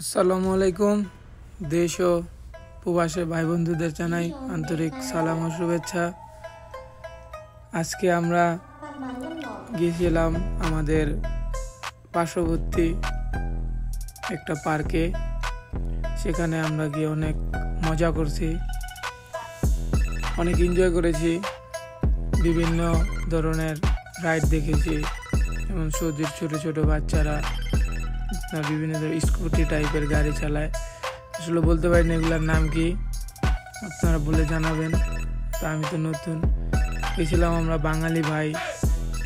আসসালামু আলাইকুম। দেশ ও প্রবাসী ভাই বন্ধুদের জানাই আন্তরিক সালাম ও শুভেচ্ছা। আজকে আমরা গিয়েছিলাম আমাদের পার্শ্ববর্তী একটা পার্কে। সেখানে আমরা গিয়ে অনেক মজা করছি, অনেক এনজয় করেছি। বিভিন্ন ধরনের রাইড দেখেছি, যেমন সৌদির ছোট ছোট বাচ্চারা বিভিন্ন স্কুটি টাইপের গাড়ি চালায়। আসলে বলতে পারি না এগুলোর নাম কি, আপনারা বলে জানাবেন। তা আমি তো নতুন গেছিলাম, আমরা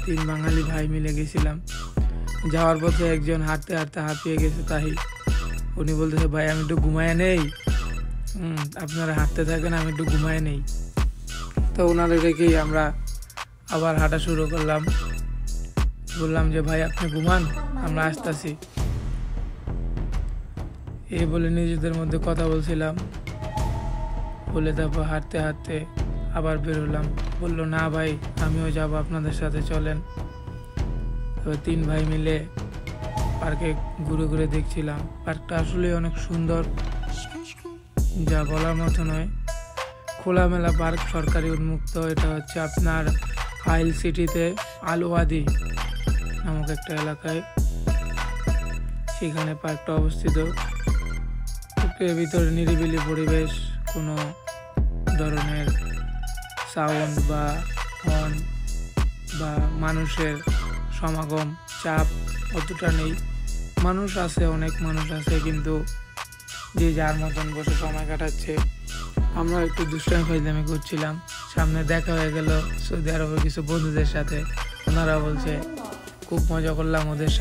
তিন বাঙালি ভাই মিলে গেছিলাম। যাওয়ার পথে একজন হাঁটতে হাঁটতে হাঁপিয়ে গেছে, তাই উনি বলতেছে, ভাই আমি একটু ঘুমায় নেই। আপনারা হাঁটতে থাকেন, আমি একটু ঘুমায় নেই। তো ওনাদের রেখেই আমরা আবার হাঁটা শুরু করলাম। বললাম যে ভাই আপনি ঘুমান, আমরা আসতেছি। এই বলে নিজেদের মধ্যে কথা বলছিলাম, বলে তারপর হাঁটতে হাঁটতে আবার বেরোলাম। বললো না ভাই আমিও যাব, আপনাদের সাথে চলেন। তবে তিন ভাই মিলে পার্কে ঘুরে ঘুরে দেখছিলাম। পার্কটা আসলে অনেক সুন্দর, যা বলার মতো নয়। খোলামেলা পার্ক, সরকারি উন্মুক্ত। এটা হচ্ছে আপনার ফাইল সিটিতে আলওয়াদি নামক একটা এলাকায়, সেখানে পার্কটা অবস্থিত। পার্কের ভিতরে নিরিবিলি পরিবেশ, কোনো ধরনের সাউন্ড বা হর্ন বা মানুষের সমাগম, চাপ অতটা নেই। মানুষ আছে, অনেক মানুষ আছে, কিন্তু যে যার মতন বসে সময় কাটাচ্ছে। আমরা একটু দুষ্টামি ফাইজলামি করছিলাম। সামনে দেখা হয়ে গেল সৌদি আরবের কিছু বন্ধুদের সাথে। ওনারা বলছে খুব মজা করলাম ওদের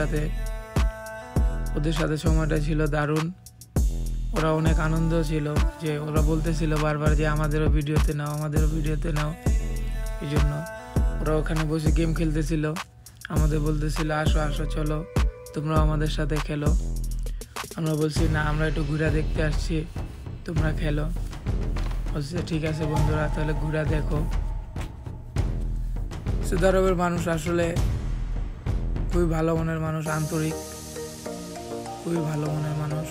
সাথে সময়টা ছিল দারুণ। ওরা অনেক আনন্দ ছিল, যে ওরা বলতেছিল বারবার যে আমাদেরও ভিডিওতে নাও। এই জন্য ওরা ওখানে বসে গেম খেলতেছিল, আমাদের বলতেছিল আসো আসো চলো তোমরাও আমাদের সাথে খেলো। আমরা বলছি না, আমরা একটু ঘুরা দেখতে আসছি, তোমরা খেলো। বলছে ঠিক আছে বন্ধুরা, তাহলে ঘুরা দেখো। সৌদি আরবের মানুষ আসলে খুবই ভালো মনের মানুষ, আন্তরিক, খুবই ভালো মনের মানুষ।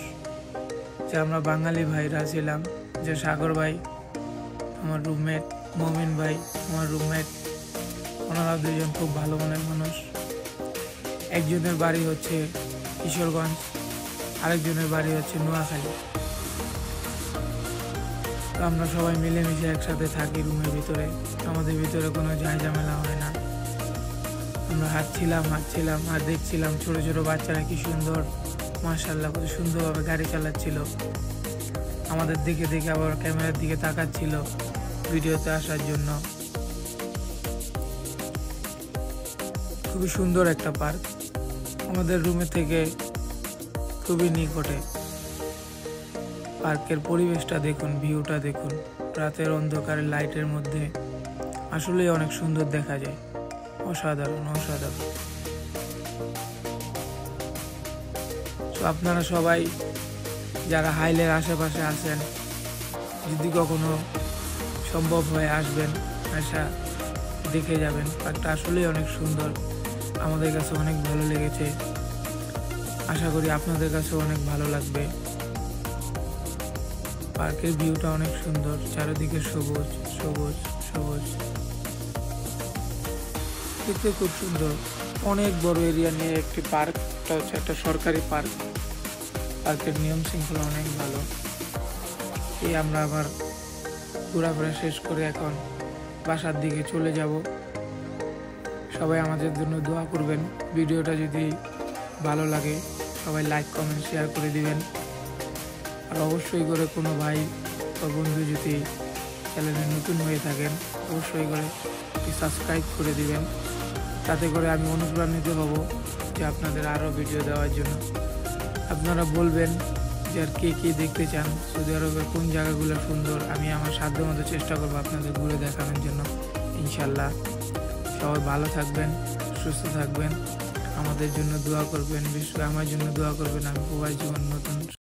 যে আমরা বাঙালি ভাইরা ছিলাম, যে সাগর ভাই আমার রুমমেট, মমিন ভাই আমার রুমমেট, ওনারা দুজন খুব ভালো মনের মানুষ। একজনের বাড়ি হচ্ছে কিশোরগঞ্জ, আরেকজনের বাড়ি হচ্ছে নোয়াখালী। তো আমরা সবাই মিলেমিশে একসাথে থাকি রুমের ভিতরে, আমাদের ভিতরে কোনো ঝামেলা হয় না। আমরা হাঁটছিলাম আর দেখছিলাম ছোট ছোট বাচ্চারা কি সুন্দর, মাশাআল্লাহ কত সুন্দরভাবে গাড়ি চালাচ্ছিল। আমাদের দেখে দেখে আবার ক্যামেরার দিকে তাকাচ্ছিল ভিডিওতে আসার জন্য। খুবই সুন্দর একটা পার্ক, আমাদের রুমে থেকে খুবই নিকটে। পার্কের পরিবেশটা দেখুন, ভিউটা দেখুন, রাতের অন্ধকারে লাইটের মধ্যে আসলেই অনেক সুন্দর দেখা যায়। অসাধারণ। তো আপনারা সবাই যারা হাইলের আশেপাশে আছেন, যদি কখনো সম্ভব হয় আসবেন, দেখে যাবেন। পার্কটা আসলেই অনেক সুন্দর, আমাদের কাছে অনেক ভালো লেগেছে। আশা করি আপনাদের কাছে অনেক ভালো লাগবে। পার্কের ভিউটা অনেক সুন্দর, চারিদিকে সবুজ দেখতে খুব সুন্দর। অনেক বড় এরিয়া নিয়ে একটি পার্ক, এটা হচ্ছে একটা সরকারি পার্ক। পার্কের নিয়ম শৃঙ্খলা অনেক ভালো। আমরা আবার ঘোরাফেরা শেষ করে এখন বাসার দিকে চলে যাব। সবাই আমাদের জন্য দোয়া করবেন। ভিডিওটা যদি ভালো লাগে সবাই লাইক কমেন্ট শেয়ার করে দিবেন। আর অবশ্যই করে কোনো ভাই বা বন্ধু যদি চ্যানেলে নতুন হয়ে থাকেন, অবশ্যই করে সাবস্ক্রাইব করে দিবেন। তাতে করে আমি অনুপ্রাণিত হব যে আপনাদের আরও ভিডিও দেওয়ার জন্য। আপনারা বলবেন যে আর কে দেখতে চান, সৌদি আরবের কোন জায়গাগুলো সুন্দর। আমি আমার সাধ্যমতো চেষ্টা করবো আপনাদের ঘুরে দেখানোর জন্য, ইনশাল্লাহ। সবাই ভালো থাকবেন, সুস্থ থাকবেন, আমাদের জন্য দোয়া করবেন, বিশেষ করে আমার জন্য দোয়া করবেন। আমি প্রবাস জীবন নতুন